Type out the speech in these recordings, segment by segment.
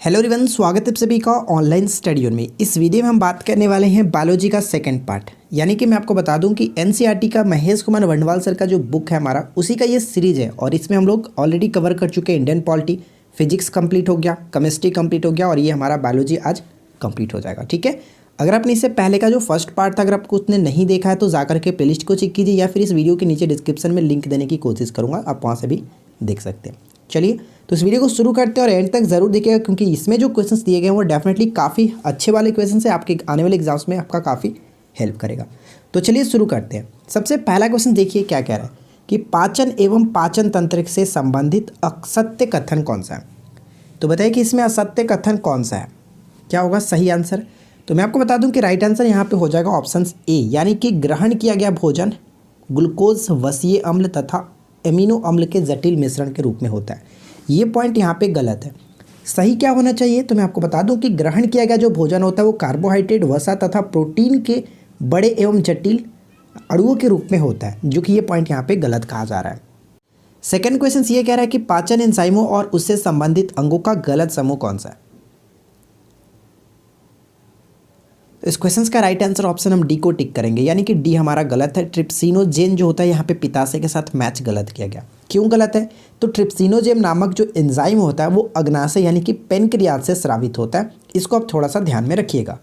Hello everyone, स्वागत है सभी का ऑनलाइन स्टडी में। इस वीडियो में हम बात करने वाले हैं बायोलॉजी का सेकंड पार्ट। यानी कि मैं आपको बता दूं कि एनसीईआरटी का महेश कुमार वंडवाल सर का जो बुक है हमारा, उसी का ये सीरीज़ है और इसमें हम लोग ऑलरेडी कवर कर चुके हैं। इंडियन पॉलिटी, फिजिक्स कंप्लीट हो गया, केमिस्ट्री कंप्लीट हो गया और ये हमारा बायोलॉजी आज कंप्लीट हो जाएगा। ठीक है, अगर आपने इससे पहले का जो फर्स्ट पार्ट था, अगर आपको उसने नहीं देखा है तो जाकर के प्लेलिस्ट को चेक कीजिए या फिर इस वीडियो के नीचे डिस्क्रिप्शन में लिंक देने की कोशिश करूँगा, आप वहाँ से भी देख सकते हैं। चलिए तो इस वीडियो को शुरू करते हैं और एंड तक ज़रूर देखिएगा, क्योंकि इसमें जो क्वेश्चंस दिए गए हैं वो डेफिनेटली काफ़ी अच्छे वाले क्वेश्चंस है, आपके आने वाले एग्जाम्स में आपका काफ़ी हेल्प करेगा। तो चलिए शुरू करते हैं। सबसे पहला क्वेश्चन देखिए क्या कह रहा है कि पाचन एवं पाचन तंत्र से संबंधित असत्य कथन कौन सा है। तो बताइए कि इसमें असत्य कथन कौन सा है, क्या होगा सही आंसर। तो मैं आपको बता दूं कि राइट आंसर यहाँ पे हो जाएगा ऑप्शन ए, यानी कि ग्रहण किया गया भोजन ग्लूकोज, वसीय अम्ल तथा एमिनो अम्ल के जटिल मिश्रण के रूप में होता है। ये पॉइंट यहाँ पे गलत है। सही क्या होना चाहिए, तो मैं आपको बता दूं कि ग्रहण किया गया जो भोजन होता है वो कार्बोहाइड्रेट, वसा तथा प्रोटीन के बड़े एवं जटिल अणुओं के रूप में होता है, जो कि ये पॉइंट यहाँ पे गलत कहा जा रहा है। सेकेंड क्वेश्चन ये कह रहा है कि पाचन एंजाइमों और उससे संबंधित अंगों का गलत समूह कौन सा है। तो इस क्वेश्चन का राइट आंसर ऑप्शन हम डी को टिक करेंगे, यानी कि डी हमारा गलत है। ट्रिप्सिनोजेन जो होता है यहाँ पे पित्ताशय के साथ मैच गलत किया गया। क्यों गलत है, तो ट्रिप्सिनोजेन नामक जो एंजाइम होता है वो अग्नाशय यानी कि पेनक्रियाज से स्रावित होता है। इसको आप थोड़ा सा ध्यान में रखिएगा।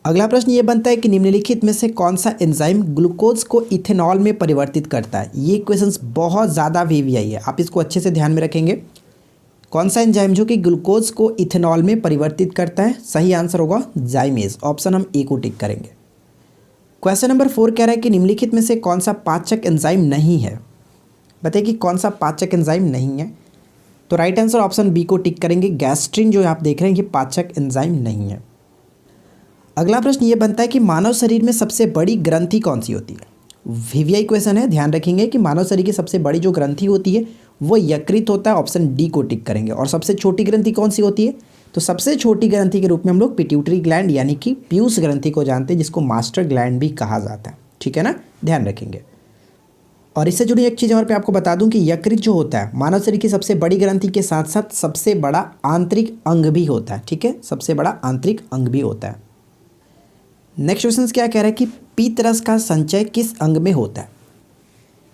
अगला प्रश्न ये बनता है कि निम्नलिखित में से कौन सा एंजाइम ग्लूकोज को इथेनॉल में परिवर्तित करता है। ये क्वेश्चन बहुत ज़्यादा वीवीआई है, आप इसको अच्छे से ध्यान में रखेंगे। कौन सा एंजाइम जो कि ग्लूकोज को इथेनॉल में परिवर्तित करता है, सही आंसर होगा जाइमेज, ऑप्शन हम ए को टिक करेंगे। क्वेश्चन नंबर 4 कह रहा है कि निम्नलिखित में से कौन सा पाचक एंजाइम नहीं है। बताइए कि कौन सा पाचक एंजाइम नहीं है। तो राइट आंसर ऑप्शन बी को टिक करेंगे। गैस्ट्रिन जो आप देख रहे हैं ये पाचक एंजाइम नहीं है। अगला प्रश्न ये बनता है कि मानव शरीर में सबसे बड़ी ग्रंथि कौन सी होती है। वीवीआई क्वेश्चन है, ध्यान रखेंगे कि मानव शरीर की सबसे बड़ी जो ग्रंथि होती है वो यकृत होता है, ऑप्शन डी को टिक करेंगे। और सबसे छोटी ग्रंथि कौन सी होती है, तो सबसे छोटी ग्रंथि के रूप में हम लोग पिट्यूटरी ग्लैंड यानी कि पीयूष ग्रंथि को जानते हैं, जिसको मास्टर ग्लैंड भी कहा जाता है। ठीक है ना, ध्यान रखेंगे। और इससे जुड़ी एक चीज़ और पे आपको बता दूं कि यकृत जो होता है मानव शरीर की सबसे बड़ी ग्रंथि के साथ साथ सबसे बड़ा आंतरिक अंग भी होता है। ठीक है, सबसे बड़ा आंतरिक अंग भी होता है। नेक्स्ट क्वेश्चन क्या कह रहा है कि पीत रस का संचय किस अंग में होता है।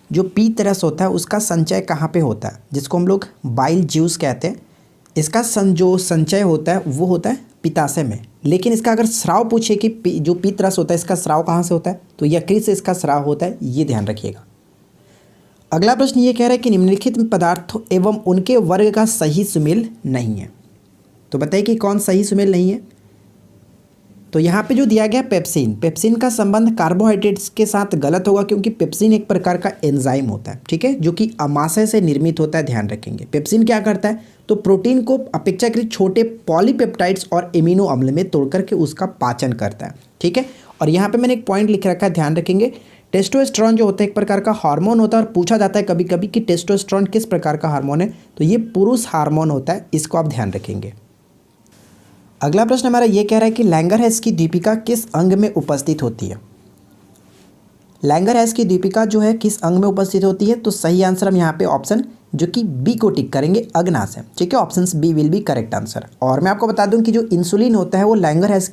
जो पीत रस होता है उसका संचय कहाँ पे होता है, जिसको हम लोग बाइल ज्यूस कहते हैं। इसका जो संचय होता है वो होता है पित्ताशय में। लेकिन इसका अगर स्राव पूछे कि जो पीत रस होता है इसका स्राव कहाँ से होता है, तो यकृत से इसका स्राव होता है, ये ध्यान रखिएगा। अगला प्रश्न ये कह रहा है कि निम्नलिखित पदार्थों एवं उनके वर्ग का सही सुमेल नहीं है। तो बताइए कि कौन सही सुमेल नहीं है। तो यहाँ पे जो दिया गया पेप्सिन, पेप्सिन का संबंध कार्बोहाइड्रेट्स के साथ गलत होगा, क्योंकि पेप्सिन एक प्रकार का एंजाइम होता है। ठीक है, जो कि अमाशय से निर्मित होता है, ध्यान रखेंगे। पेप्सिन क्या करता है, तो प्रोटीन को अपेक्षाकृत छोटे पॉलीपेप्टाइड्स और एमिनो अम्ल में तोड़ करके उसका पाचन करता है। ठीक है, और यहाँ पे मैंने एक पॉइंट लिख रखा है, ध्यान रखेंगे। टेस्टोस्टेरोन जो होता है एक प्रकार का हार्मोन होता है और पूछा जाता है कभी कभी कि टेस्टोस्टेरोन किस प्रकार का हार्मोन है, तो ये पुरुष हार्मोन होता है, इसको आप ध्यान रखेंगे। अगला प्रश्न हमारा ये कह रहा है कि लैंगरहैंस की दीपिका किस अंग में उपस्थित होती है। लैंगरहैंस की दीपिका जो है किस अंग में उपस्थित होती है, तो सही आंसर हम यहाँ पे ऑप्शन जो कि बी को टिक करेंगे, अग्नाशय। ठीक है, option B will be correct answer. और मैं आपको बता दूं कि जो इंसुलिन होता है वो लैंगरहैंस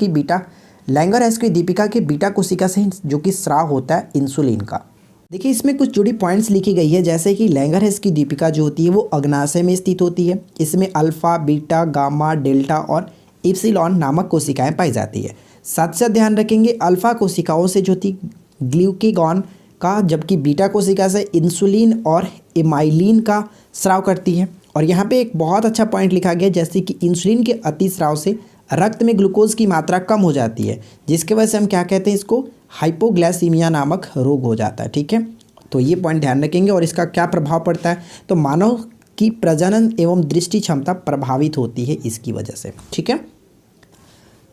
की दीपिका की बीटा कोशिका से जो कि स्राव होता है इंसुलिन का। देखिए इसमें कुछ जुड़ी पॉइंट्स लिखी गई है, जैसे कि लैंगरहैंस की दीपिका जो होती है वो अग्नाशय में स्थित होती है। इसमें अल्फा, बीटा, गामा, डेल्टा और इप्सिलॉन नामक कोशिकाएं पाई जाती है। साथ साथ ध्यान रखेंगे अल्फा कोशिकाओं से जो थी ग्लूकेगॉन का, जबकि बीटा कोशिका से इंसुलिन और इमाइलिन का स्राव करती है। और यहाँ पे एक बहुत अच्छा पॉइंट लिखा गया, जैसे कि इंसुलिन के अतिस्राव से रक्त में ग्लूकोज की मात्रा कम हो जाती है, जिसके वजह से हम क्या कहते हैं, इसको हाइपोग्लाइसीमिया नामक रोग हो जाता है। ठीक है, तो ये पॉइंट ध्यान रखेंगे। और इसका क्या प्रभाव पड़ता है, तो मानव की प्रजनन एवं दृष्टि क्षमता प्रभावित होती है इसकी वजह से। ठीक है,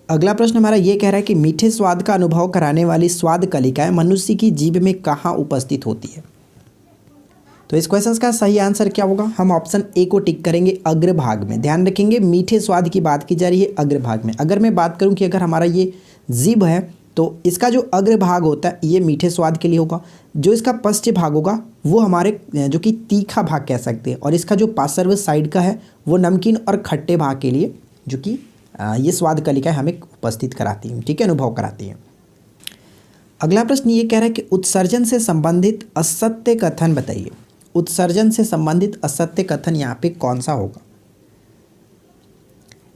अगला प्रश्न हमारा ये कह रहा है कि मीठे स्वाद का अनुभव कराने वाली स्वाद कलिकाएं मनुष्य की जीभ में कहाँ उपस्थित होती है। तो इस क्वेश्चन का सही आंसर क्या होगा, हम ऑप्शन ए को टिक करेंगे, अग्रभाग में। ध्यान रखेंगे मीठे स्वाद की बात की जा रही है अग्रभाग में। अगर मैं बात करूं कि अगर हमारा ये जीभ है तो इसका जो अग्र भाग होता है ये मीठे स्वाद के लिए होगा, जो इसका पश्च भाग होगा वो हमारे जो कि तीखा भाग कह सकते हैं, और इसका जो पार्श्व साइड का है वो नमकीन और खट्टे भाग के लिए जो कि ये स्वाद कलिका हमें उपस्थित कराती है, ठीक है, अनुभव कराती है। अगला प्रश्न ये कह रहा है कि उत्सर्जन से संबंधित असत्य कथन बताइए। उत्सर्जन से संबंधित असत्य कथन यहाँ पे कौन सा होगा।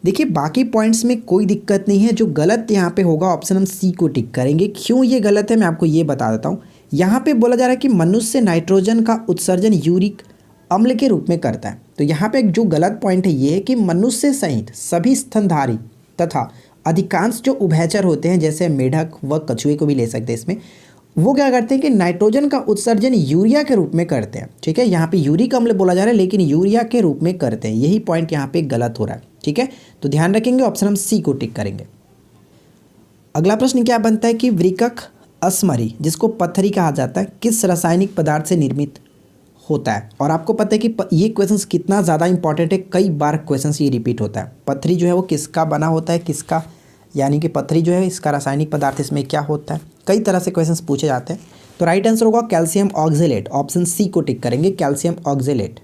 देखिए बाकी पॉइंट्स में कोई दिक्कत नहीं है, जो गलत यहाँ पे होगा ऑप्शन हम सी को टिक करेंगे। क्यों ये गलत है मैं आपको ये बता देता हूँ। यहाँ पे बोला जा रहा है कि मनुष्य नाइट्रोजन का उत्सर्जन यूरिक अम्ल के रूप में करता है। तो यहाँ पे जो गलत पॉइंट है ये है कि मनुष्य सहित सभी स्तनधारी तथा अधिकांश जो उभयचर होते हैं जैसे मेढक व कछुए को भी ले सकते हैं इसमें, वो क्या करते हैं कि नाइट्रोजन का उत्सर्जन यूरिया के रूप में करते हैं, ठीक है। यहाँ पे यूरिक अम्ल बोला जा रहा है लेकिन यूरिया के रूप में करते हैं, यही पॉइंट यहाँ पे गलत हो रहा है, ठीक है। तो ध्यान रखेंगे, ऑप्शन हम सी को टिक करेंगे। अगला प्रश्न क्या बनता है कि वृक्क अस्मरी जिसको पत्थरी कहा जाता है किस रासायनिक पदार्थ से निर्मित होता है। और आपको पता है कि ये क्वेश्चंस कितना ज़्यादा इंपॉर्टेंट है, कई बार क्वेश्चंस ये रिपीट होता है। पत्थरी जो है वो किसका बना होता है, किसका, यानी कि पत्थरी जो है इसका रासायनिक पदार्थ इसमें क्या होता है, कई तरह से क्वेश्चंस पूछे जाते हैं। तो राइट आंसर होगा कैल्शियम ऑक्जेलेट, ऑप्शन सी को टिक करेंगे, कैल्शियम ऑक्जेलेट।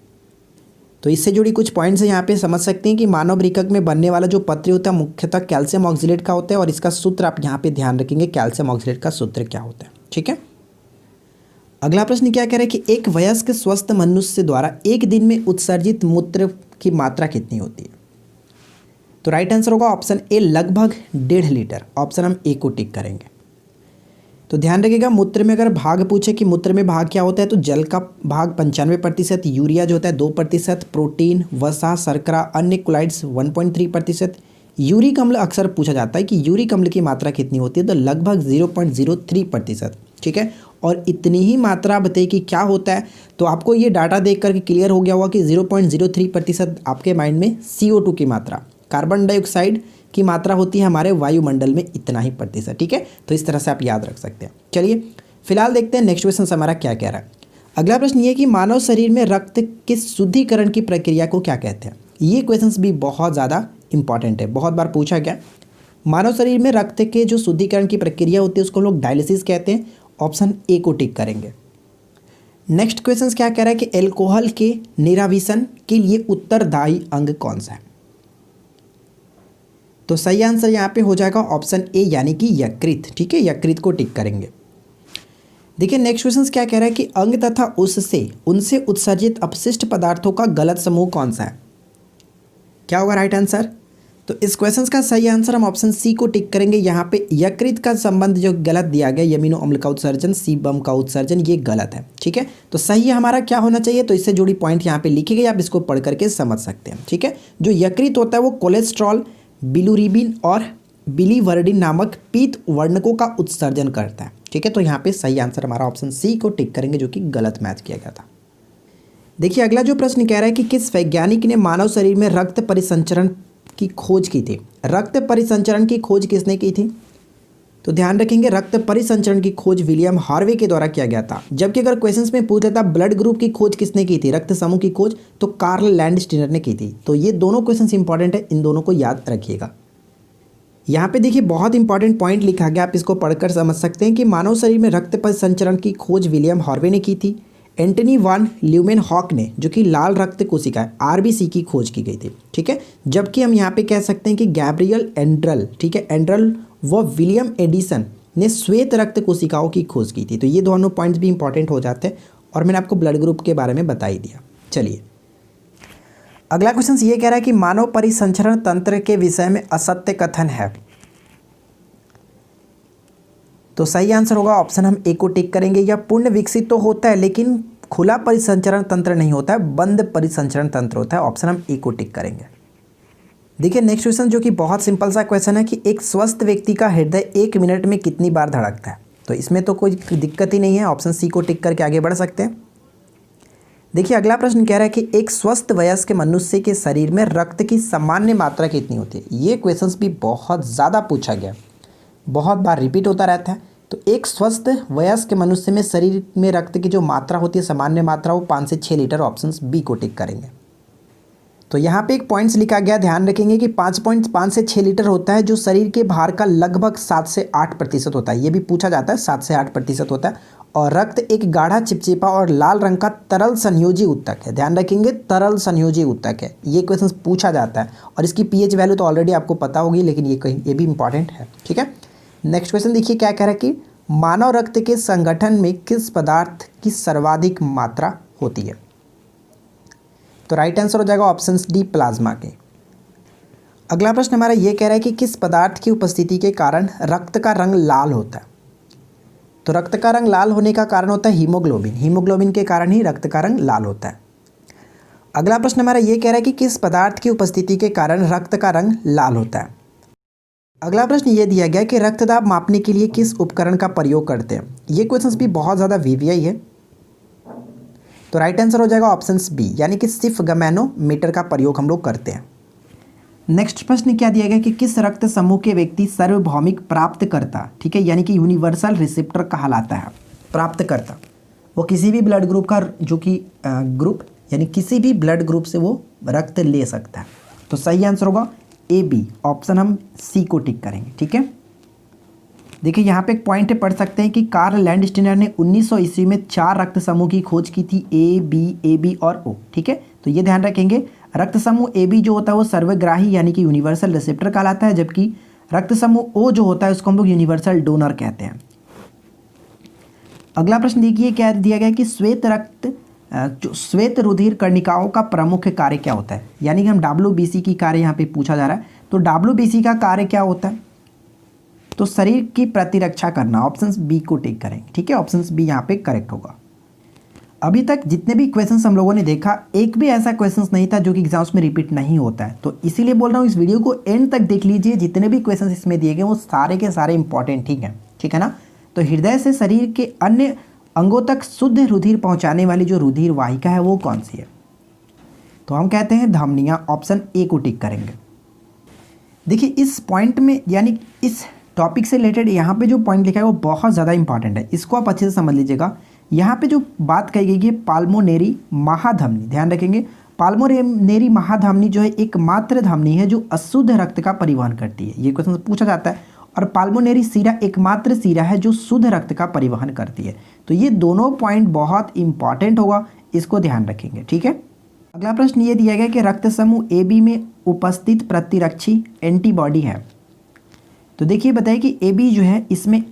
तो इससे जुड़ी कुछ पॉइंट्स यहाँ पे समझ सकते हैं कि मानव वृक्क में बनने वाला जो पत्थरी होता है मुख्यतः कैल्शियम ऑक्जेलेट का होता है, और इसका सूत्र आप यहाँ पे ध्यान रखेंगे, कैल्शियम ऑक्जेलेट का सूत्र क्या होता है, ठीक है। अगला प्रश्न क्या कह रहा है कि एक वयस्क स्वस्थ मनुष्य द्वारा एक दिन में उत्सर्जित मूत्र की मात्रा कितनी होती है। तो राइट आंसर होगा ऑप्शन ए, लगभग 1.5 लीटर, ऑप्शन हम ए को टिक करेंगे। तो ध्यान रखिएगा, मूत्र में अगर भाग पूछे कि मूत्र में भाग क्या होता है, तो जल का भाग 95%, यूरिया जो होता है 2%, प्रोटीन, वसा, शर्करा, अन्य क्लोराइड्स 1.3%। यूरिक अम्ल अक्सर पूछा जाता है कि यूरिक अम्ल की मात्रा कितनी होती है, तो लगभग 0.03%, ठीक है। और इतनी ही मात्रा बताइए कि क्या होता है। तो आपको ये डाटा देख करके क्लियर हो गया होगा कि 0.03% आपके माइंड में CO2 की मात्रा, कार्बन डाइऑक्साइड की मात्रा होती है हमारे वायुमंडल में इतना ही %, ठीक है। तो इस तरह से आप याद रख सकते हैं। चलिए फिलहाल देखते हैं नेक्स्ट क्वेश्चन हमारा क्या कह रहा है। अगला प्रश्न ये कि मानव शरीर में रक्त के शुद्धिकरण की प्रक्रिया को क्या कहते हैं। ये क्वेश्चन भी बहुत ज़्यादा इंपॉर्टेंट है, बहुत बार पूछा गया। मानव शरीर में रक्त के जो शुद्धिकरण की प्रक्रिया होती है उसको हम लोग डायलिसिस कहते हैं, ऑप्शन ए को टिक करेंगे। नेक्स्ट क्वेश्चन क्या कह रहा है कि एल्कोहल के निराविशन के लिए उत्तरदायी अंग कौन सा है। तो सही आंसर यहाँ पे हो जाएगा ऑप्शन ए, यानी कि यकृत, ठीक है, यकृत को टिक करेंगे। देखिए नेक्स्ट क्वेश्चन क्या कह रहा है कि अंग तथा उससे उनसे उत्सर्जित अपशिष्ट पदार्थों का गलत समूह कौन सा है। क्या होगा राइट आंसर। तो इस क्वेश्चन का सही आंसर हम ऑप्शन सी को टिक करेंगे। यहाँ पे यकृत का संबंध जो गलत दिया गया, यमीनो अम्ल का उत्सर्जन, सीबम का उत्सर्जन, ये गलत है, ठीक है। तो सही हमारा क्या होना चाहिए, तो इससे जुड़ी पॉइंट यहाँ पे लिखी गई, आप इसको पढ़ करके समझ सकते हैं, ठीक है। जो यकृत होता है वो कोलेस्ट्रॉल, बिलुरिबिन और बिलीवर्डिन नामक पीत वर्णकों का उत्सर्जन करता है, ठीक है। तो यहाँ पे सही आंसर हमारा ऑप्शन सी को टिक करेंगे, जो कि गलत मैच किया गया था। देखिए अगला जो प्रश्न कह रहा है कि किस वैज्ञानिक ने मानव शरीर में रक्त परिसंचरण की खोज की थी। रक्त परिसंचरण की खोज किसने की थी। तो ध्यान रखेंगे, रक्त परिसंचरण की खोज विलियम हार्वे के द्वारा किया गया था। जबकि अगर क्वेश्चंस में पूछ लेता ब्लड ग्रुप की खोज किसने की थी, रक्त समूह की खोज, तो कार्ल लैंडस्टीनर ने की थी। तो ये दोनों क्वेश्चंस इंपॉर्टेंट है, इन दोनों को याद रखिएगा। यहाँ पे देखिए बहुत इंपॉर्टेंट पॉइंट लिखा गया, आप इसको पढ़कर समझ सकते हैं कि मानव शरीर में रक्त परिसंचरण की खोज विलियम हार्वे ने की थी। एंटनी वान ल्यूमेनहॉक ने, जो कि लाल रक्त कोशिका RBC की खोज की गई थी, ठीक है। जबकि हम यहाँ पे कह सकते हैं कि गैब्रियल एंड्रल, ठीक है, एंड्रल व विलियम एडिसन ने श्वेत रक्त कोशिकाओं की खोज की थी। तो ये दोनों पॉइंट्स भी इंपॉर्टेंट हो जाते हैं, और मैंने आपको ब्लड ग्रुप के बारे में बता ही दिया। चलिए अगला क्वेश्चन ये कह रहा है कि मानव परिसंचरण तंत्र के विषय में असत्य कथन है। तो सही आंसर होगा ऑप्शन हम ए को टिक करेंगे। यह पूर्ण विकसित तो होता है लेकिन खुला परिसंचरण तंत्र नहीं होता है, बंद परिसंचरण तंत्र होता है, ऑप्शन हम ए को टिक करेंगे। देखिए नेक्स्ट क्वेश्चन जो कि बहुत सिंपल सा क्वेश्चन है कि एक स्वस्थ व्यक्ति का हृदय 1 मिनट में कितनी बार धड़कता है। तो इसमें तो कोई दिक्कत ही नहीं है, ऑप्शन सी को टिक करके आगे बढ़ सकते हैं। देखिए अगला प्रश्न कह रहा है कि एक स्वस्थ वयस्क मनुष्य के शरीर में रक्त की सामान्य मात्रा कितनी होती है। ये क्वेश्चन भी बहुत ज़्यादा पूछा गया, बहुत बार रिपीट होता रहता है। तो एक स्वस्थ वयस्क मनुष्य में शरीर में रक्त की जो मात्रा होती है, सामान्य मात्रा, वो 5 से 6 लीटर, ऑप्शन बी को टिक करेंगे। तो यहाँ पे एक पॉइंट्स लिखा गया, ध्यान रखेंगे कि 5.5 से 6 लीटर होता है, जो शरीर के भार का लगभग 7 से 8% होता है। ये भी पूछा जाता है, 7 से 8% होता है। और रक्त एक गाढ़ा चिपचिपा और लाल रंग का तरल संयोजी उत्तक है। ध्यान रखेंगे, तरल संयोजी उत्तक है। ये क्वेश्चन पूछा जाता है और इसकी पीएच वैल्यू तो ऑलरेडी आपको पता होगी, लेकिन ये भी इंपॉर्टेंट है। ठीक है, नेक्स्ट क्वेश्चन देखिए क्या कह रहा है कि मानव रक्त के संगठन में किस पदार्थ की सर्वाधिक मात्रा होती है। तो राइट आंसर हो जाएगा ऑप्शन डी, प्लाज्मा के। अगला प्रश्न हमारा ये कह रहा है कि किस पदार्थ की उपस्थिति के कारण रक्त का रंग लाल होता है। तो रक्त का रंग लाल होने का कारण होता है हीमोग्लोबिन। हीमोग्लोबिन के कारण ही रक्त का रंग लाल होता है। अगला प्रश्न हमारा ये कह रहा है कि किस पदार्थ की उपस्थिति के कारण रक्त का रंग लाल होता है। अगला प्रश्न ये दिया गया कि रक्तदाब मापने के लिए किस उपकरण का प्रयोग करते हैं। ये क्वेश्चंस भी बहुत ज़्यादा वीवीआई है। तो राइट आंसर हो जाएगा ऑप्शन बी, यानी कि सिर्फ गैमेनोमीटर का प्रयोग हम लोग करते हैं। नेक्स्ट प्रश्न क्या दिया गया कि किस रक्त समूह के व्यक्ति सार्वभौमिक प्राप्तकर्ता, ठीक है, यानी कि यूनिवर्सल रिसेप्टर कहलाता है। प्राप्तकर्ता वो किसी भी ब्लड ग्रुप का, जो कि ग्रुप यानी किसी भी ब्लड ग्रुप से वो रक्त ले सकता है। तो सही आंसर होगा ए बी, ऑप्शन हम सी को टिक करेंगे। ठीक है, देखिए यहाँ पे एक पॉइंट पढ़ सकते हैं कि कार्ल लैंडस्टीनर ने 1900 ईस्वी में 4 रक्त समूह की खोज की थी, ए बी और ओ। ठीक है, तो ये ध्यान रखेंगे, रक्त समूह ए बी जो होता है वो सर्वग्राही यानी कि यूनिवर्सल रिसेप्टर कहलाता है, जबकि रक्त समूह ओ जो होता है उसको हम लोग यूनिवर्सल डोनर कहते हैं। अगला प्रश्न देखिए क्या दिया गया कि श्वेत रुधिर कर्णिकाओं का प्रमुख कार्य क्या होता है। यानी कि हम WBC की कार्य यहाँ पे पूछा जा रहा है। तो WBC का कार्य क्या होता है, तो शरीर की प्रतिरक्षा करना। ऑप्शन बी को टिक करेंगे। ठीक है, ऑप्शन बी यहाँ पे करेक्ट होगा। अभी तक जितने भी क्वेश्चंस हम लोगों ने देखा, एक भी ऐसा क्वेश्चंस नहीं था जो कि एग्जाम्स में रिपीट नहीं होता है। तो इसीलिए बोल रहा हूँ, इस वीडियो को एंड तक देख लीजिए। जितने भी क्वेश्चंस इसमें दिए गए वो सारे के सारे इंपॉर्टेंट, ठीक है ना। तो हृदय से शरीर के अन्य अंगों तक शुद्ध रुधिर पहुंचाने वाली जो रुधिर वाहिका है वो कौन सी है। तो हम कहते हैं धमनियाँ। ऑप्शन ए को टिक करेंगे। देखिए इस पॉइंट में, यानी इस टॉपिक से रिलेटेड यहाँ पे जो पॉइंट लिखा है वो बहुत ज़्यादा इंपॉर्टेंट है। इसको आप अच्छे से समझ लीजिएगा। यहाँ पे जो बात कही गई है पाल्मोनेरी महाधमनी, ध्यान रखेंगे, पाल्मोनेरी महाधमनी जो है एकमात्र धमनी है जो अशुद्ध रक्त का परिवहन करती है। ये क्वेश्चन पूछा जाता है। और पाल्मोनेरी सीरा एकमात्र सीरा है जो शुद्ध रक्त का परिवहन करती है। तो ये दोनों पॉइंट बहुत इंपॉर्टेंट होगा, इसको ध्यान रखेंगे। ठीक है, अगला प्रश्न ये दिया गया कि रक्त समूह ए बी में उपस्थित प्रतिरक्षी एंटीबॉडी है। तो देखिए बताइए कि ए बी जो है इसमें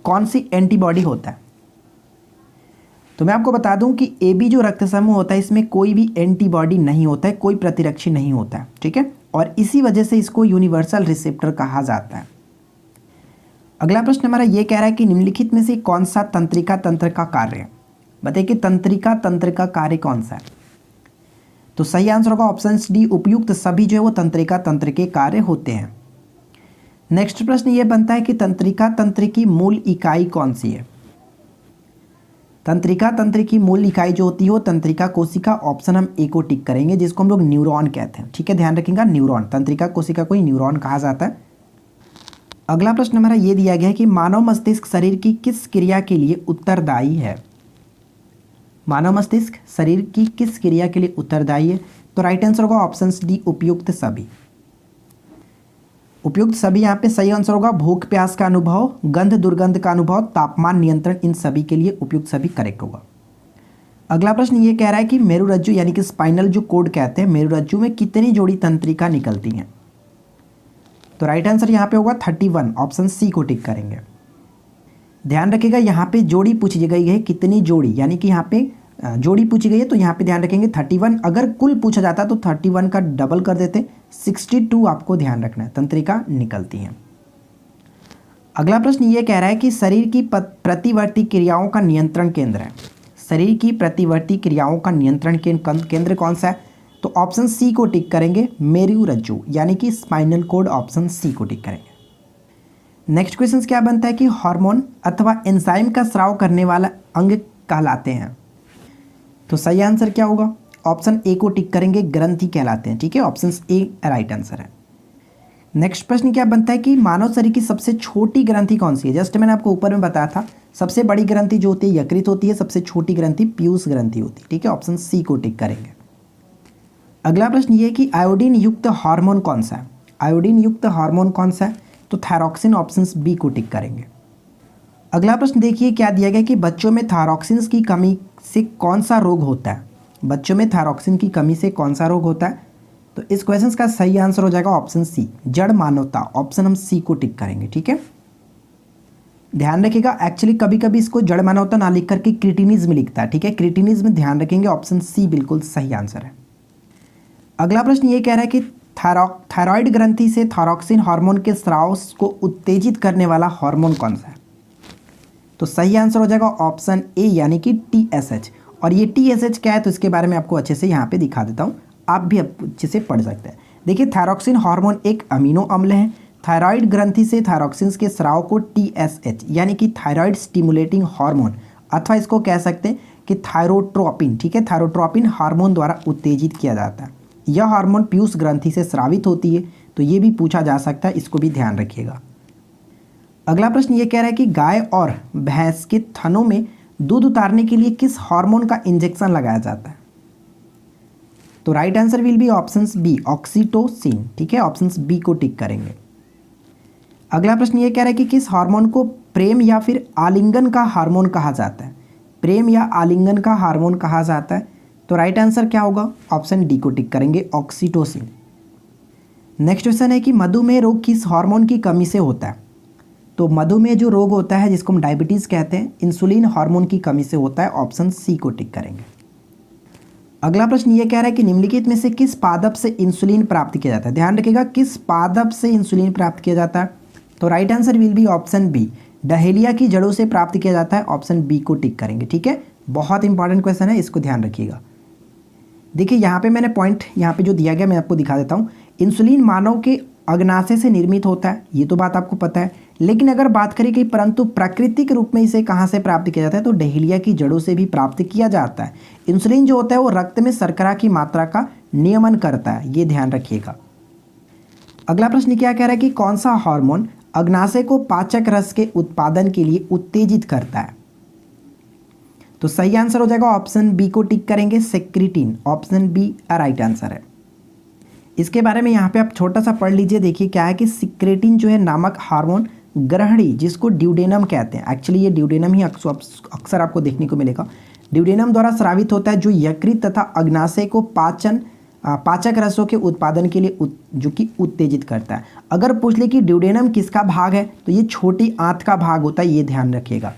कौन सी एंटीबॉडी होता है। तो मैं आपको बता दूं कि ए बी जो रक्त समूह होता है इसमें कोई भी एंटीबॉडी नहीं होता है, कोई प्रतिरक्षी नहीं होता है। ठीक है, और इसी वजह से इसको यूनिवर्सल रिसेप्टर कहा जाता है। अगला प्रश्न हमारा ये कह रहा है कि निम्नलिखित में से कौन सा तंत्रिका तंत्र का कार्य है। बताइए कि तंत्रिका तंत्र का कार्य कौन सा है। तो सही आंसर होगा ऑप्शन डी, उपयुक्त सभी जो है वो तंत्रिका तंत्र के कार्य होते हैं। नेक्स्ट प्रश्न ये बनता है कि तंत्रिका तंत्र की मूल इकाई कौन सी है। तंत्रिका तंत्र की मूल इकाई जो होती है वो तंत्रिका कोशिका। ऑप्शन हम ए को टिक करेंगे, जिसको हम लोग न्यूरॉन कहते हैं। ठीक है, ध्यान रखिएगा, न्यूरॉन, तंत्रिका कोशिका को ही न्यूरॉन कहा जाता है। अगला प्रश्न हमारा ये दिया गया है कि मानव मस्तिष्क शरीर की किस क्रिया के लिए उत्तरदायी है। मानव मस्तिष्क शरीर की किस क्रिया के लिए उत्तरदायी है। तो राइट आंसर होगा ऑप्शन डी, उपयुक्त सभी। उपयुक्त सभी यहाँ पे सही आंसर होगा। भूख प्यास का अनुभव, गंध दुर्गंध का अनुभव, तापमान नियंत्रण, इन सभी के लिए उपयुक्त सभी करेक्ट होगा। अगला प्रश्न ये कह रहा है कि मेरुरज्जु यानी कि स्पाइनल जो कोड कहते हैं, मेरुरज्जु में कितनी जोड़ी तंत्रिका निकलती हैं। तो राइट आंसर यहाँ पे होगा 31, ऑप्शन सी को टिक करेंगे। ध्यान रखिएगा यहाँ पे जोड़ी पूछी गई है, कितनी जोड़ी, यानी कि यहाँ पे जोड़ी पूछी गई है। तो यहाँ पे ध्यान रखेंगे 31। अगर कुल पूछा जाता तो 31 का डबल कर देते, 62 आपको ध्यान रखना है तंत्रिका निकलती हैं। अगला प्रश्न ये कह रहा है कि शरीर की प्रतिवर्ती क्रियाओं का नियंत्रण केंद्र है। शरीर की प्रतिवर्ती क्रियाओं का नियंत्रण केंद्र कौन सा है। तो ऑप्शन सी को टिक करेंगे, मेरुरज्जु यानी कि स्पाइनल कोड। ऑप्शन सी को टिक करेंगे। नेक्स्ट क्वेश्चन क्या बनता है कि हार्मोन अथवा एंजाइम का स्राव करने वाला अंग कहलाते हैं। तो सही आंसर क्या होगा। ऑप्शन ए को टिक करेंगे, ग्रंथि कहलाते हैं। ठीक है, ऑप्शन ए राइट आंसर है। नेक्स्ट प्रश्न क्या बनता है कि मानव शरीर की सबसे छोटी ग्रंथि कौन सी है। जस्ट मैंने आपको ऊपर में बताया था, सबसे बड़ी ग्रंथि जो होती है यकृत होती है, सबसे छोटी ग्रंथि पीयूष ग्रंथि होती है। ठीक है, ऑप्शन सी को टिक करेंगे। अगला प्रश्न ये है कि आयोडीन युक्त हार्मोन कौन सा है। आयोडीन युक्त हार्मोन कौन सा है, तो थायरॉक्सिन, ऑप्शन बी को टिक करेंगे। अगला प्रश्न देखिए क्या दिया गया कि बच्चों में थायरॉक्सिन की कमी से कौन सा रोग होता है। बच्चों में थायरॉक्सिन की कमी से कौन सा रोग होता है, तो इस क्वेश्चन का सही आंसर हो जाएगा ऑप्शन सी, जड़ मानवता। ऑप्शन हम सी को टिक करेंगे। ठीक है, ध्यान रखिएगा, एक्चुअली कभी कभी इसको जड़ मानवता ना लिख करके क्रिटिनिज्म लिखता है। ठीक है, क्रिटिनिज्म ध्यान रखेंगे, ऑप्शन सी बिल्कुल सही आंसर है। अगला प्रश्न ये कह रहा है कि थायराइड ग्रंथि से थायरॉक्सिन हार्मोन के स्राव को उत्तेजित करने वाला हार्मोन कौन सा है, तो सही आंसर हो जाएगा ऑप्शन ए यानी कि TSH। और ये TSH क्या है, तो इसके बारे में आपको अच्छे से यहाँ पे दिखा देता हूँ, आप भी अच्छे से पढ़ सकते हैं। देखिए, थायरॉक्सिन हार्मोन एक अमीनो अम्ल है। थायराइड ग्रंथि से थायरॉक्सिन के स्राव को TSH यानी कि थायराइड स्टिमुलेटिंग हार्मोन, अथवा इसको कह सकते हैं कि थायरोट्रोपिन, ठीक है, थायरोट्रोपिन हार्मोन द्वारा उत्तेजित किया जाता है। यह हार्मोन पीयूष ग्रंथि से स्रावित होती है, तो ये भी पूछा जा सकता है, इसको भी ध्यान रखिएगा। अगला प्रश्न ये कह रहा है कि गाय और भैंस के थनों में दूध उतारने के लिए किस हार्मोन का इंजेक्शन लगाया जाता है, तो right answer will be option B, oxytocin. ठीक है, ऑप्शन बी को टिक करेंगे। अगला प्रश्न ये कह रहा है कि किस हार्मोन को प्रेम या फिर आलिंगन का हार्मोन कहा जाता है। प्रेम या आलिंगन का हार्मोन कहा जाता है, तो राइट आंसर क्या होगा, ऑप्शन डी को टिक करेंगे, ऑक्सीटोसिन। नेक्स्ट क्वेश्चन है कि मधुमेह रोग किस हार्मोन की कमी से होता है, तो मधुमेह जो रोग होता है जिसको हम डायबिटीज़ कहते हैं, इंसुलिन हार्मोन की कमी से होता है। ऑप्शन सी को टिक करेंगे। अगला प्रश्न ये कह रहा है कि निम्नलिखित में से किस पादप से इंसुलिन प्राप्त किया जाता है। ध्यान रखिएगा, किस पादप से इंसुलिन प्राप्त किया जाता है, तो right answer will be option B, dahlia की जड़ों से प्राप्त किया जाता है। ऑप्शन बी को टिक करेंगे। ठीक है, बहुत इंपॉर्टेंट क्वेश्चन है, इसको ध्यान रखिएगा। देखिए, यहाँ पे मैंने पॉइंट यहाँ पे जो दिया गया मैं आपको दिखा देता हूँ। इंसुलिन मानव के अग्नाशय से निर्मित होता है, ये तो बात आपको पता है, लेकिन अगर बात करें कि परंतु प्राकृतिक रूप में इसे कहाँ से प्राप्त किया जाता है, तो डहेलिया की जड़ों से भी प्राप्त किया जाता है। इंसुलिन जो होता है वो रक्त में शर्करा की मात्रा का नियमन करता है, ये ध्यान रखिएगा। अगला प्रश्न क्या कह रहा है कि कौन सा हार्मोन अग्नाशय को पाचक रस के उत्पादन के लिए उत्तेजित करता है, तो सही आंसर हो जाएगा ऑप्शन बी को टिक करेंगे, secretin. Option B right answer है। इसके बारे में यहाँ पे आप छोटा सा पढ़ लीजिए। देखिए क्या है कि सिक्रेटिन जो है नामक हार्मोन ग्रहणी, जिसको ड्यूडेनम कहते हैं, एक्चुअली ये ड्यूडेनम ही अक्सर आपको देखने को मिलेगा, ड्यूडेनम द्वारा स्रावित होता है, जो यकृत तथा अग्नाशय को पाचक रसों के उत्पादन के लिए जो कि उत्तेजित करता है। अगर पूछ ले कि ड्यूडेनम किसका भाग है, तो ये छोटी आंत का भाग होता है, ये ध्यान रखिएगा।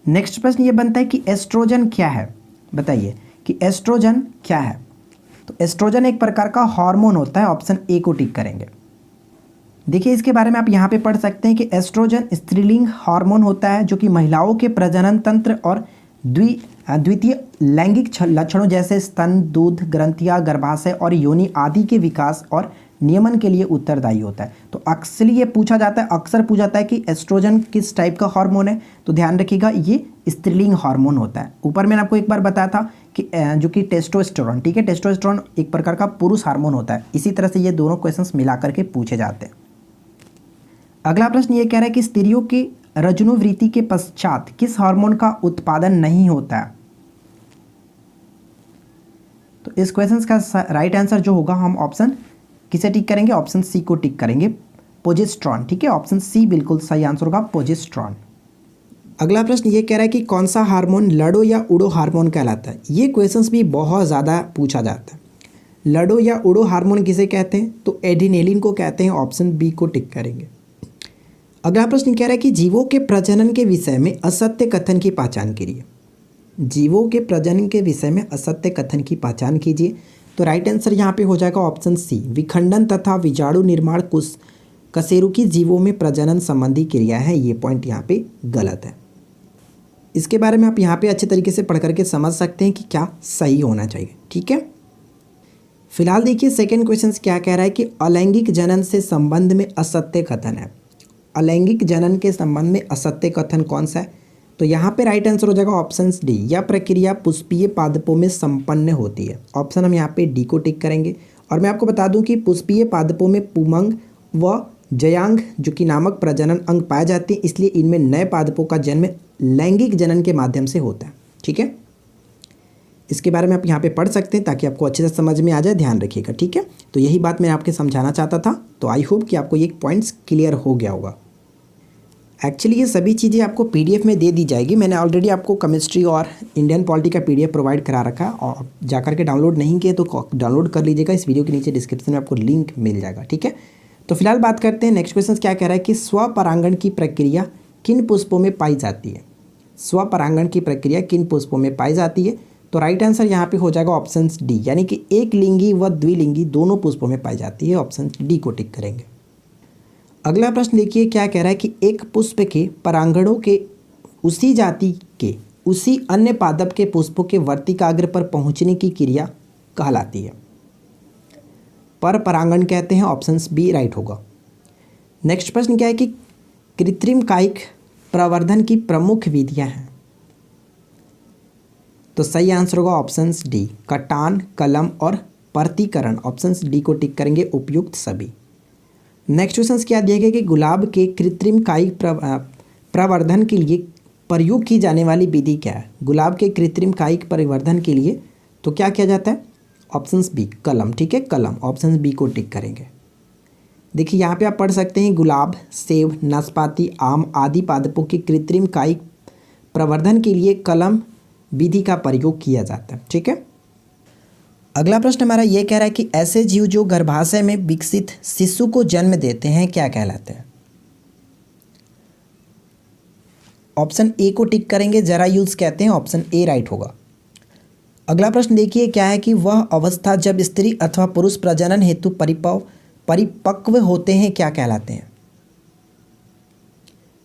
नेक्स्ट प्रश्न ये बनता है कि एस्ट्रोजन क्या है, बताइए कि एस्ट्रोजन क्या है, तो एस्ट्रोजन एक प्रकार का हार्मोन होता है। ऑप्शन ए को टिक करेंगे। देखिए, इसके बारे में आप यहाँ पे पढ़ सकते हैं कि एस्ट्रोजन स्त्रीलिंग हार्मोन होता है, जो कि महिलाओं के प्रजनन तंत्र और द्वितीय लैंगिक लक्षणों जैसे स्तन, दूध, ग्रंथियां, गर्भाशय और योनि आदि के विकास और नियमन के लिए उत्तरदायी होता है। तो अक्सर ये पूछा जाता है, अक्सर पूछा जाता है कि एस्ट्रोजन किस टाइप का हार्मोन है, तो ध्यान रखिएगा ये स्त्रीलिंग हार्मोन होता है। ऊपर मैंने आपको एक बार बताया था कि जो कि टेस्टोस्टेरोन, ठीक है, टेस्टोस्टेरोन एक प्रकार का पुरुष हार्मोन होता है। इसी तरह से ये दोनों क्वेश्चंस मिला करके पूछे जाते हैं। अगला प्रश्न ये कह रहा है कि स्त्रियों की रजोनिवृत्ति के पश्चात किस हार्मोन का उत्पादन नहीं होता है, तो इस क्वेश्चन का राइट आंसर जो होगा, हम ऑप्शन किसे टिक करेंगे, ऑप्शन सी को टिक करेंगे, प्रोजेस्टेरॉन। ठीक है, ऑप्शन सी बिल्कुल सही आंसर होगा, प्रोजेस्टेरॉन। अगला प्रश्न ये कह रहा है कि कौन सा हार्मोन लडो या उडो हार्मोन कहलाता है। ये क्वेश्चंस भी बहुत ज़्यादा पूछा जाता है। लडो या उडो हार्मोन किसे कहते हैं, तो एड्रिनेलिन को कहते हैं। ऑप्शन बी को टिक करेंगे। अगला प्रश्न कह रहा है कि जीवों के प्रजनन के विषय में असत्य कथन की पहचान कीजिए। जीवों के प्रजनन के विषय में असत्य कथन की पहचान कीजिए, तो राइट आंसर यहाँ पे हो जाएगा ऑप्शन सी, विखंडन तथा विजाणु निर्माण कुछ कशेरुकी जीवों में प्रजनन संबंधी क्रिया है। ये पॉइंट यहाँ पे गलत है। इसके बारे में आप यहाँ पे अच्छे तरीके से पढ़ करके समझ सकते हैं कि क्या सही होना चाहिए। ठीक है, फिलहाल देखिए सेकेंड क्वेश्चन क्या कह रहा है कि अलैंगिक जनन से संबंध में असत्य कथन है। अलैंगिक जनन के संबंध में असत्य कथन कौन सा है, तो यहाँ पे राइट आंसर हो जाएगा ऑप्शन डी, यह प्रक्रिया पुष्पीय पादपों में संपन्न होती है। ऑप्शन हम यहाँ पे डी को टिक करेंगे। और मैं आपको बता दूं कि पुष्पीय पादपों में पुमंग व जयांग जो कि नामक प्रजनन अंग पाए जाते हैं, इसलिए इनमें नए पादपों का जन्म लैंगिक जनन के माध्यम से होता है। ठीक है, इसके बारे में आप यहाँ पे पढ़ सकते हैं ताकि आपको अच्छे से समझ में आ जाए, ध्यान रखिएगा, ठीक है। तो यही बात मैं आपके समझाना चाहता था। तो आई होप कि आपको ये पॉइंट्स क्लियर हो गया होगा। एक्चुअली ये सभी चीज़ें आपको पीडीएफ में दे दी जाएगी। मैंने ऑलरेडी आपको केमिस्ट्री और इंडियन पॉलिटी का पीडीएफ प्रोवाइड करा रखा है, और जाकर के डाउनलोड नहीं किए तो डाउनलोड कर लीजिएगा। इस वीडियो के नीचे डिस्क्रिप्शन में आपको लिंक मिल जाएगा, ठीक है। तो फिलहाल बात करते हैं नेक्स्ट क्वेश्चन क्या कह रहा है कि स्वपरागण की प्रक्रिया किन पुष्पों में पाई जाती है। स्वपरागण की प्रक्रिया किन पुष्पों में पाई जाती है। तो राइट आंसर यहाँ पे हो जाएगा ऑप्शन डी, यानी कि एक लिंगी व द्विलिंगी दोनों पुष्पों में पाई जाती है। ऑप्शन डी को टिक करेंगे। अगला प्रश्न देखिए क्या कह रहा है कि एक पुष्प के परागणों के उसी जाति के उसी अन्य पादप के पुष्पों के वर्तिकाग्र पर पहुंचने की क्रिया कहलाती है। पर परागण कहते हैं। ऑप्शन बी राइट होगा। नेक्स्ट प्रश्न क्या है कि कृत्रिम कायिक प्रवर्धन की प्रमुख विधियां हैं। तो सही आंसर होगा ऑप्शन डी, कटान, कलम और पर्तीकरण। ऑप्शन डी को टिक करेंगे, उपयुक्त सभी। नेक्स्ट क्वेश्चन क्या दिया गया कि गुलाब के कृत्रिम कायिक प्रवर्धन के लिए प्रयोग की जाने वाली विधि क्या है। गुलाब के कृत्रिम कायिक प्रवर्धन के लिए तो क्या किया जाता है। ऑप्शन बी कलम, ठीक है, कलम। ऑप्शन बी को टिक करेंगे। देखिए यहाँ पे आप पढ़ सकते हैं गुलाब, सेब, नाशपाती, आम आदि पादपों के कृत्रिम कायिक प्रवर्धन के लिए कलम विधि का प्रयोग किया जाता है, ठीक है। अगला प्रश्न हमारा ये कह रहा है कि ऐसे जीव जो गर्भाशय में विकसित शिशु को जन्म देते हैं क्या कहलाते हैं। ऑप्शन ए को टिक करेंगे, जरायुज कहते हैं। ऑप्शन ए राइट होगा। अगला प्रश्न देखिए क्या है कि वह अवस्था जब स्त्री अथवा पुरुष प्रजनन हेतु परिपक्व होते हैं क्या कहलाते हैं।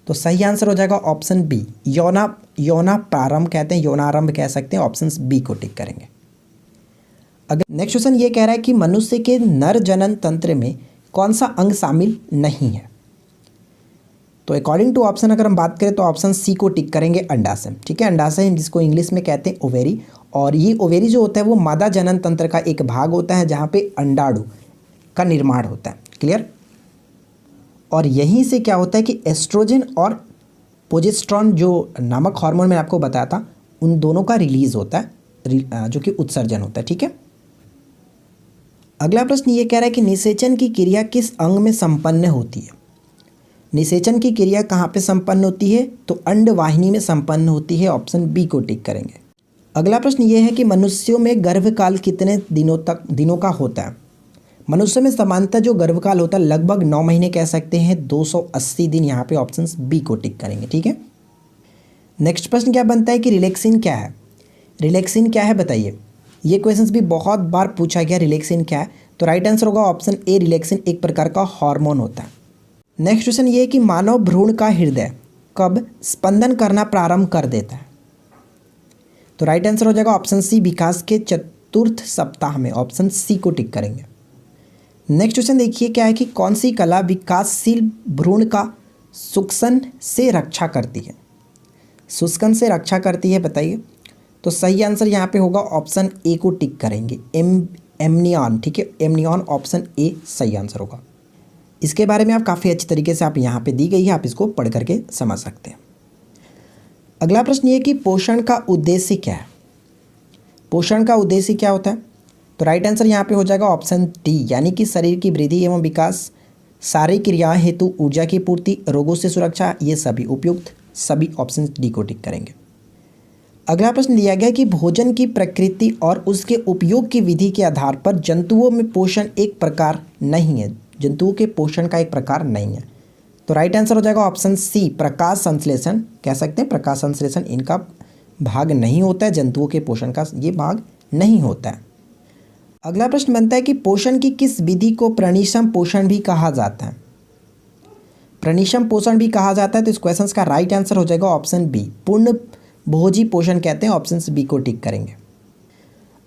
तो सही आंसर हो जाएगा ऑप्शन बी, यौना प्रारंभ कहते हैं, यौनारंभ कह सकते हैं। ऑप्शन बी को टिक करेंगे। अगर नेक्स्ट क्वेश्चन ये कह रहा है कि मनुष्य के नर जनन तंत्र में कौन सा अंग शामिल नहीं है। तो अकॉर्डिंग टू ऑप्शन अगर हम बात करें तो ऑप्शन सी को टिक करेंगे, अंडाशय, ठीक है। अंडाशय जिसको इंग्लिश में कहते हैं ओवेरी, और ये ओवेरी जो होता है वो मादा जनन तंत्र का एक भाग होता है जहाँ पे अंडाणु का निर्माण होता है, क्लियर। और यहीं से क्या होता है कि एस्ट्रोजन और प्रोजेस्टेरॉन जो नामक हार्मोन मैंने आपको बताया था उन दोनों का रिलीज होता है, जो कि उत्सर्जन होता है, ठीक है। अगला प्रश्न ये कह रहा है कि निषेचन की क्रिया किस अंग में संपन्न होती है। निषेचन की क्रिया कहाँ पे संपन्न होती है। तो अंडवाहिनी में संपन्न होती है। ऑप्शन बी को टिक करेंगे। अगला प्रश्न ये है कि मनुष्यों में गर्भकाल कितने दिनों का होता है। मनुष्य में सामान्यतः जो गर्भकाल होता है लगभग 9 महीने कह सकते हैं, 280 दिन। यहाँ पे ऑप्शन बी को टिक करेंगे, ठीक है। नेक्स्ट प्रश्न क्या बनता है कि रिलैक्सिन क्या है। रिलैक्सिन क्या है बताइए। ये क्वेश्चंस भी बहुत बार पूछा गया, रिलैक्सिन क्या है। तो राइट आंसर होगा ऑप्शन ए, रिलैक्सिन एक प्रकार का हार्मोन होता है। नेक्स्ट क्वेश्चन ये है कि मानव भ्रूण का हृदय कब स्पंदन करना प्रारंभ कर देता है। तो राइट आंसर हो जाएगा ऑप्शन सी, विकास के चतुर्थ सप्ताह में। ऑप्शन सी को टिक करेंगे। नेक्स्ट क्वेश्चन देखिए क्या है कि कौन सी कला विकासशील भ्रूण का शुष्कन से रक्षा करती है। शुष्कन से रक्षा करती है बताइए। तो सही आंसर यहाँ पे होगा ऑप्शन ए को टिक करेंगे, एमनियन, ठीक है, एमनियन। ऑप्शन ए सही आंसर होगा। इसके बारे में आप काफ़ी अच्छी तरीके से आप यहाँ पे दी गई है, आप इसको पढ़ करके समझ सकते हैं। अगला प्रश्न ये कि पोषण का उद्देश्य क्या है। पोषण का उद्देश्य क्या होता है। तो राइट आंसर यहाँ पे हो जाएगा ऑप्शन डी, यानी कि शरीर की वृद्धि एवं विकास, शारीरिक क्रियाएं हेतु ऊर्जा की पूर्ति, रोगों से सुरक्षा, ये सभी उपयुक्त सभी। ऑप्शन डी को टिक करेंगे। अगला प्रश्न दिया गया कि भोजन की प्रकृति और उसके उपयोग की विधि के आधार पर जंतुओं में पोषण एक प्रकार नहीं है। जंतुओं के पोषण का एक प्रकार नहीं है। तो राइट आंसर हो जाएगा ऑप्शन सी, प्रकाश संश्लेषण कह सकते हैं। प्रकाश संश्लेषण इनका भाग नहीं होता है, जंतुओं के पोषण का ये भाग नहीं होता है। अगला प्रश्न बनता है कि पोषण की किस विधि को प्रणीशम पोषण भी कहा जाता है। प्रणीशम पोषण भी कहा जाता है। तो इस क्वेश्चन का राइट आंसर हो जाएगा ऑप्शन बी, पूर्ण भोजी पोषण कहते हैं। ऑप्शन बी को टिक करेंगे।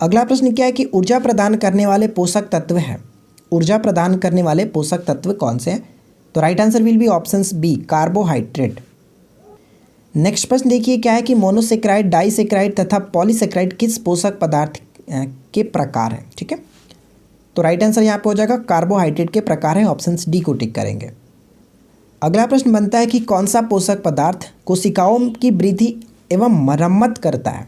अगला प्रश्न क्या है कि ऊर्जा प्रदान करने वाले पोषक तत्व है। ऊर्जा प्रदान करने वाले पोषक तत्व कौन से हैं। तो right answer will be option B, carbohydrate. Next प्रश्न देखिए क्या है कि मोनोसेक्राइड, डाइसेक्राइड तथा पॉलीसेक्राइड किस पोषक पदार्थ के प्रकार हैं, ठीक है। तो राइट आंसर यहाँ पे हो जाएगा कार्बोहाइड्रेट के प्रकार हैं। ऑप्शन डी को टिक करेंगे। अगला प्रश्न बनता है कि कौन सा पोषक पदार्थ कोशिकाओं की वृद्धि एवं मरम्मत करता है।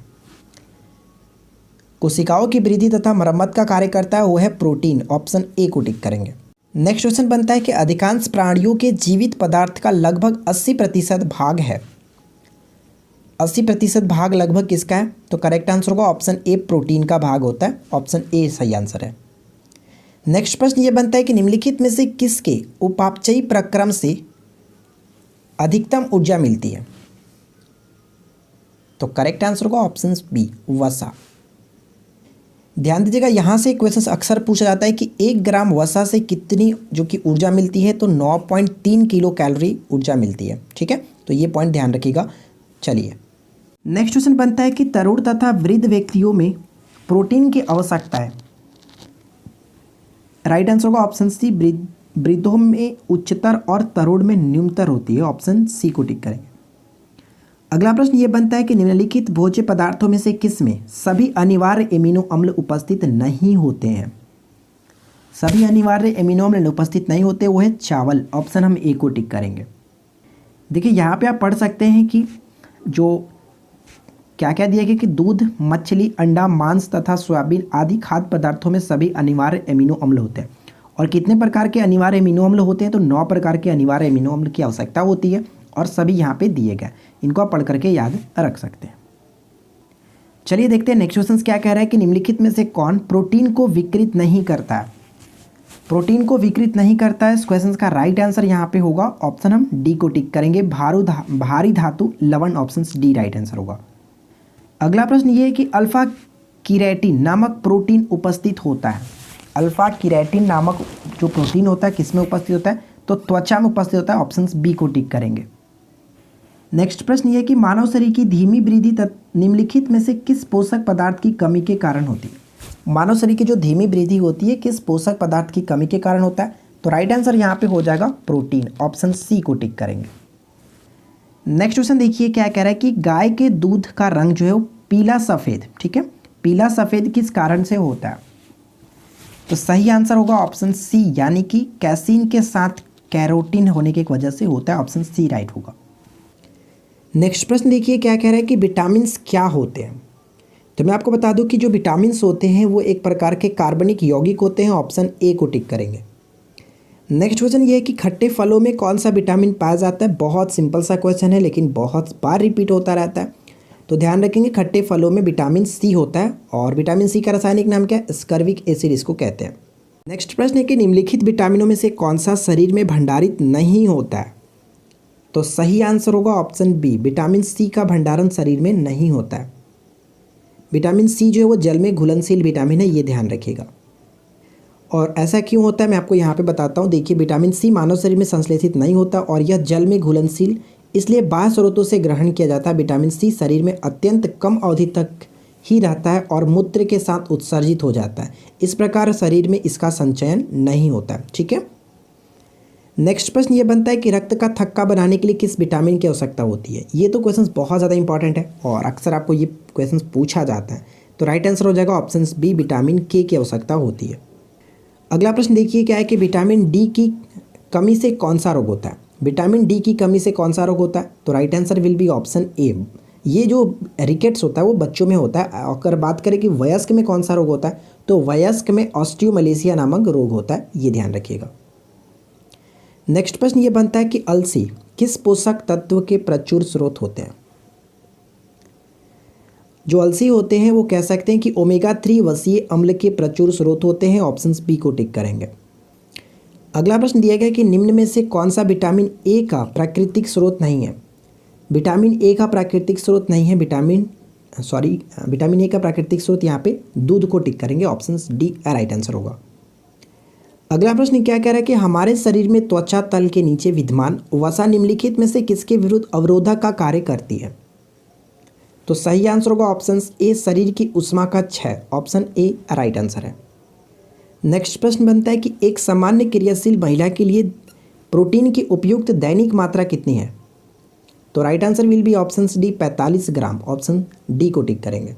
कोशिकाओं की वृद्धि तथा मरम्मत का कार्य करता है वो है प्रोटीन, ऑप्शन ए को टिक करेंगे। नेक्स्ट क्वेश्चन बनता है कि अधिकांश प्राणियों के जीवित पदार्थ का लगभग 80% भाग है। 80% भाग लगभग किसका है? तो करेक्ट आंसर होगा ऑप्शन ए, प्रोटीन का भाग होता है, ऑप्शन ए सही आंसर है। नेक्स्ट प्रश्न ये बनता है कि निम्नलिखित में से किसके उपापचयी प्रक्रम से अधिकतम ऊर्जा मिलती है? तो करेक्ट आंसर होगा ऑप्शन बी, वसा। ध्यान दीजिएगा, यहाँ से क्वेश्चन अक्सर पूछा जाता है कि 1 ग्राम वसा से कितनी जो कि ऊर्जा मिलती है, तो 9.3 किलो कैलोरी ऊर्जा मिलती है। ठीक है, तो ये पॉइंट ध्यान रखिएगा। चलिए नेक्स्ट क्वेश्चन बनता है कि तरुण तथा वृद्ध व्यक्तियों में प्रोटीन की आवश्यकता है। राइट आंसर होगा ऑप्शन सी, वृद्धों में उच्चतर और तरुण में न्यूनतर होती है, ऑप्शन सी को टिक करेंगे। अगला प्रश्न ये बनता है कि निम्नलिखित भोज्य पदार्थों में से किसमें सभी अनिवार्य एमिनो अम्ल उपस्थित नहीं होते हैं? सभी अनिवार्य एमिनो अम्ल उपस्थित नहीं होते, वो है चावल, ऑप्शन हम ए को टिक करेंगे। देखिए यहाँ पे आप पढ़ सकते हैं कि जो क्या क्या दिया गया कि दूध, मछली, अंडा, मांस तथा सोयाबीन आदि खाद्य पदार्थों में सभी अनिवार्य एमिनो अम्ल होते हैं। और कितने प्रकार के अनिवार्य एमिनो अम्ल होते हैं? तो 9 प्रकार के अनिवार्य एमिनो अम्ल की आवश्यकता होती है और सभी यहाँ पे दिए गए, इनको आप पढ़ करके याद रख सकते हैं। चलिए देखते हैं नेक्स्ट क्वेश्चन क्या कह रहा है कि निम्नलिखित में से कौन प्रोटीन को विकृत नहीं करता है? प्रोटीन को विकृत नहीं करता है, इस क्वेश्चन का राइट आंसर यहाँ पे होगा ऑप्शन हम डी को टिक करेंगे, भारी धातु लवण, ऑप्शन डी राइट आंसर होगा। अगला प्रश्न ये है कि अल्फा कीरेटिन नामक प्रोटीन उपस्थित होता है। अल्फा कीरेटिन नामक जो प्रोटीन होता है किसमें उपस्थित होता है? तो त्वचा में उपस्थित होता है, ऑप्शन बी को टिक करेंगे। नेक्स्ट प्रश्न ये है कि मानव शरीर की धीमी वृद्धि निम्नलिखित में से किस पोषक पदार्थ की कमी के कारण होती है? मानव शरीर की जो धीमी वृद्धि होती है किस पोषक पदार्थ की कमी के कारण होता है? तो राइट आंसर यहाँ पे हो जाएगा प्रोटीन, ऑप्शन सी को टिक करेंगे। नेक्स्ट क्वेश्चन देखिए क्या कह रहा है कि गाय के दूध का रंग जो है वो पीला सफ़ेद, ठीक है, पीला सफ़ेद किस कारण से होता है? तो सही आंसर होगा ऑप्शन सी, यानी कि कैसीन के साथ कैरोटीन होने की वजह से होता है, ऑप्शन सी राइट होगा। नेक्स्ट प्रश्न देखिए क्या कह रहा है कि विटामिन क्या होते हैं? तो मैं आपको बता दूं कि जो विटामिन होते हैं वो एक प्रकार के कार्बनिक यौगिक होते हैं, ऑप्शन ए को टिक करेंगे। नेक्स्ट क्वेश्चन ये है कि खट्टे फलों में कौन सा विटामिन पाया जाता है? बहुत सिंपल सा क्वेश्चन है लेकिन बहुत बार रिपीट होता रहता है, तो ध्यान रखेंगे खट्टे फलों में विटामिन सी होता है और विटामिन सी का रासायनिक नाम क्या है? स्कर्विक एसिड इसको कहते हैं। नेक्स्ट प्रश्न है कि निम्नलिखित विटामिनों में से कौन सा शरीर में भंडारित नहीं होता है? तो सही आंसर होगा ऑप्शन बी, विटामिन सी का भंडारण शरीर में नहीं होता है। विटामिन सी जो है वो जल में घुलनशील विटामिन है, ये ध्यान रखिएगा। और ऐसा क्यों होता है मैं आपको यहाँ पे बताता हूँ। देखिए विटामिन सी मानव शरीर में संश्लेषित नहीं होता और यह जल में घुलनशील इसलिए बाह्य स्रोतों से ग्रहण किया जाता है। विटामिन सी शरीर में अत्यंत कम अवधि तक ही रहता है और मूत्र के साथ उत्सर्जित हो जाता है, इस प्रकार शरीर में इसका संचयन नहीं होता है। ठीक है, नेक्स्ट प्रश्न ये बनता है कि रक्त का थक्का बनाने के लिए किस विटामिन की आवश्यकता होती है? ये तो क्वेश्चन बहुत ज़्यादा इंपॉर्टेंट है और अक्सर आपको ये क्वेश्चन पूछा जाता है, तो राइट आंसर हो जाएगा ऑप्शन बी, विटामिन के की आवश्यकता होती है। अगला प्रश्न देखिए क्या है कि विटामिन डी की कमी से कौन सा रोग होता है? विटामिन डी की कमी से कौन सा रोग होता है? तो right answer will be option A, ये जो रिकेट्स होता है वो बच्चों में होता है। अगर बात करें कि वयस्क में कौन सा रोग होता है, तो वयस्क में ऑस्टियोमलेशिया नामक रोग होता है, ये ध्यान रखिएगा। नेक्स्ट प्रश्न ये बनता है कि अलसी किस पोषक तत्व के प्रचुर स्रोत होते हैं? जो अलसी होते हैं वो कह सकते हैं कि ओमेगा 3 वसीय अम्ल के प्रचुर स्रोत होते हैं, ऑप्शन बी को टिक करेंगे। अगला प्रश्न दिया गया कि निम्न में से कौन सा विटामिन ए का प्राकृतिक स्रोत नहीं है? विटामिन ए का प्राकृतिक स्रोत नहीं है, विटामिन ए का प्राकृतिक स्रोत यहाँ पे दूध को टिक करेंगे, ऑप्शन डी राइट आंसर होगा। अगला प्रश्न क्या कह रहा है कि हमारे शरीर में त्वचा तल के नीचे विद्यमान वसा निम्नलिखित में से किसके विरुद्ध अवरोधक का कार्य करती है? तो सही आंसर होगा ऑप्शन ए, शरीर की ऊष्मा का क्षय, ऑप्शन ए राइट आंसर है। नेक्स्ट प्रश्न बनता है कि एक सामान्य क्रियाशील महिला के लिए प्रोटीन की उपयुक्त दैनिक मात्रा कितनी है? तो right answer will be option D 45 gram, option D को टिक करेंगे।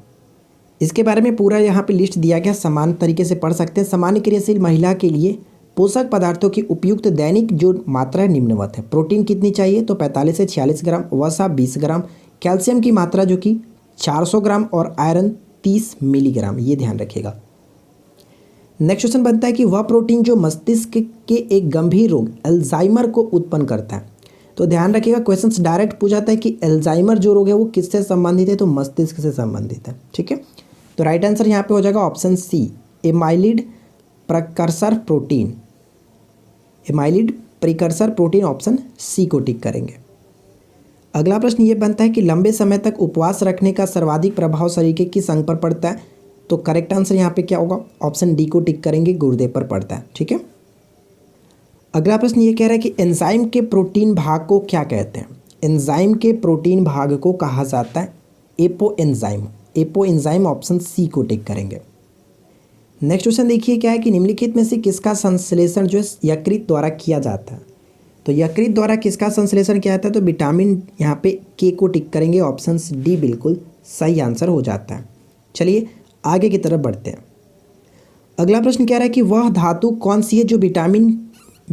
इसके बारे में पूरा यहाँ पे लिस्ट दिया गया, समान तरीके से पढ़ सकते हैं। सामान्य क्रियाशील महिला के लिए पोषक पदार्थों की उपयुक्त दैनिक जो मात्रा है निम्नवत है। प्रोटीन कितनी चाहिए? तो 45 से 46 ग्राम, वसा 20 ग्राम, कैल्शियम की मात्रा जो कि 400 ग्राम और आयरन 30 मिलीग्राम, ये ध्यान रखिएगा। नेक्स्ट क्वेश्चन बनता है कि वह प्रोटीन जो मस्तिष्क के एक गंभीर रोग अल्जाइमर को उत्पन्न करता है। तो ध्यान रखिएगा, क्वेश्चन डायरेक्ट पूछा जाता है कि अल्जाइमर जो रोग है वो किससे संबंधित है, तो मस्तिष्क से संबंधित है। ठीक है, तो राइट आंसर यहाँ पे हो जाएगा option C, amyloid precursor protein. Amyloid precursor protein, option C को टिक करेंगे। अगला प्रश्न ये बनता है कि लंबे समय तक उपवास रखने का सर्वाधिक प्रभाव शरीर के किस अंग पर पड़ता है। तो करेक्ट आंसर यहाँ पे क्या होगा, ऑप्शन डी को टिक करेंगे, गुर्दे पर पड़ता है। ठीक है, अगला प्रश्न ये कह रहा है कि एंजाइम के प्रोटीन भाग को क्या कहते हैं। एंजाइम के प्रोटीन भाग को कहा जाता है apoenzyme. Apoenzyme, option C को टिक करेंगे। नेक्स्ट क्वेश्चन देखिए क्या है कि निम्नलिखित में से किसका संश्लेषण जो है यकृत द्वारा किया जाता है। तो यकृत द्वारा किसका संश्लेषण किया जाता है, तो विटामिन यहाँ पे के को टिक करेंगे, ऑप्शन डी बिल्कुल सही आंसर हो जाता है। चलिए आगे की तरफ बढ़ते हैं। अगला प्रश्न कह रहा है कि वह धातु कौन सी है जो विटामिन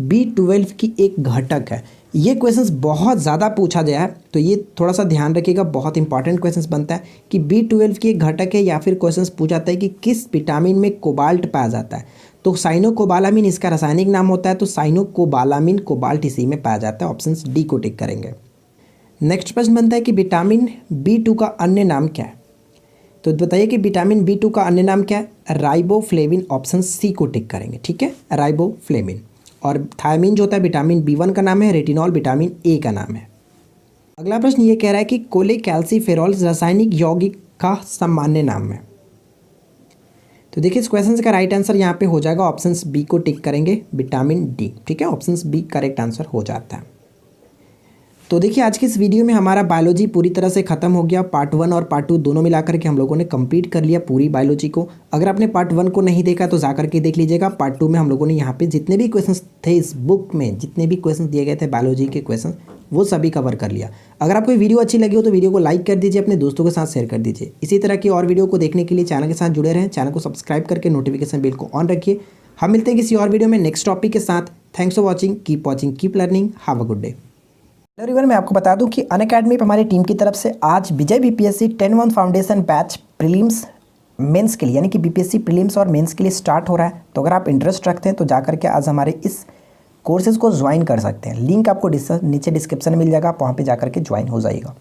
B12 की एक घटक है। ये क्वेश्चंस बहुत ज़्यादा पूछा गया है, तो ये थोड़ा सा ध्यान रखिएगा, बहुत इंपॉर्टेंट क्वेश्चंस बनता है कि B12 की एक घटक है, या फिर क्वेश्चंस पूछा जाता है कि किस विटामिन में कोबाल्ट पाया जाता है। तो साइनोकोबालामिन इसका रासायनिक नाम होता है, तो साइनोकोबालामिन कोबाल्ट इसी में पाया जाता है, ऑप्शन डी को टिक करेंगे। नेक्स्ट प्रश्न बनता है कि विटामिन B2 का अन्य नाम क्या है। तो बताइए कि विटामिन B2 का अन्य नाम क्या है, राइबोफ्लेविन, ऑप्शन सी को टिक करेंगे। ठीक है, राइबोफ्लेविन। और थायमिन जो होता है विटामिन B1 का नाम है, रेटिनॉल विटामिन ए का नाम है। अगला प्रश्न ये कह रहा है कि कोलेकैल्सिफेरॉल रासायनिक यौगिक का सामान्य नाम है। तो देखिए इस क्वेश्चन का राइट आंसर यहाँ पे हो जाएगा, ऑप्शन बी को टिक करेंगे, विटामिन डी। ठीक है, ऑप्शन बी करेक्ट आंसर हो जाता है। तो देखिए आज की इस वीडियो में हमारा बायोलॉजी पूरी तरह से खत्म हो गया। पार्ट 1 और पार्ट 2 दोनों मिलाकर के हम लोगों ने कंप्लीट कर लिया पूरी बायोलॉजी को। अगर आपने पार्ट 1 को नहीं देखा तो जाकर के देख लीजिएगा। पार्ट 2 में हम लोगों ने यहाँ पे जितने भी क्वेश्चंस थे इस बुक में, जितने भी क्वेश्चन दिए गए थे बायोलॉजी के क्वेश्चन, वो सभी कवर कर लिया। अगर आपको वीडियो अच्छी लगी हो तो वीडियो को लाइक कर दीजिए, अपने दोस्तों के साथ शेयर कर दीजिए। इसी तरह की और वीडियो को देखने के लिए चैनल के साथ जुड़े रहें, चैनल को सब्सक्राइब करके नोटिफिकेशन बेल को ऑन रखिए। हम मिलते हैं किसी और वीडियो में नेक्स्ट टॉपिक के साथ। Thanks for watching, keep learning, have a good day. Everyone, मैं आपको बता दूं कि अनअकैडमी पर हमारी टीम की तरफ से आज Vijay BPSC 10-1 foundation batch prelims mains के लिए, यानी कि BPSC प्रीलिम्स और मेंस के लिए स्टार्ट हो रहा है। तो अगर आप इंटरेस्ट रखते हैं तो जाकर के आज हमारे इस कोर्सेज़ को ज्वाइन कर सकते हैं। लिंक आपको नीचे डिस्क्रिप्शन में मिल जाएगा, आप वहाँ पे जाकर के ज्वाइन हो जाइएगा।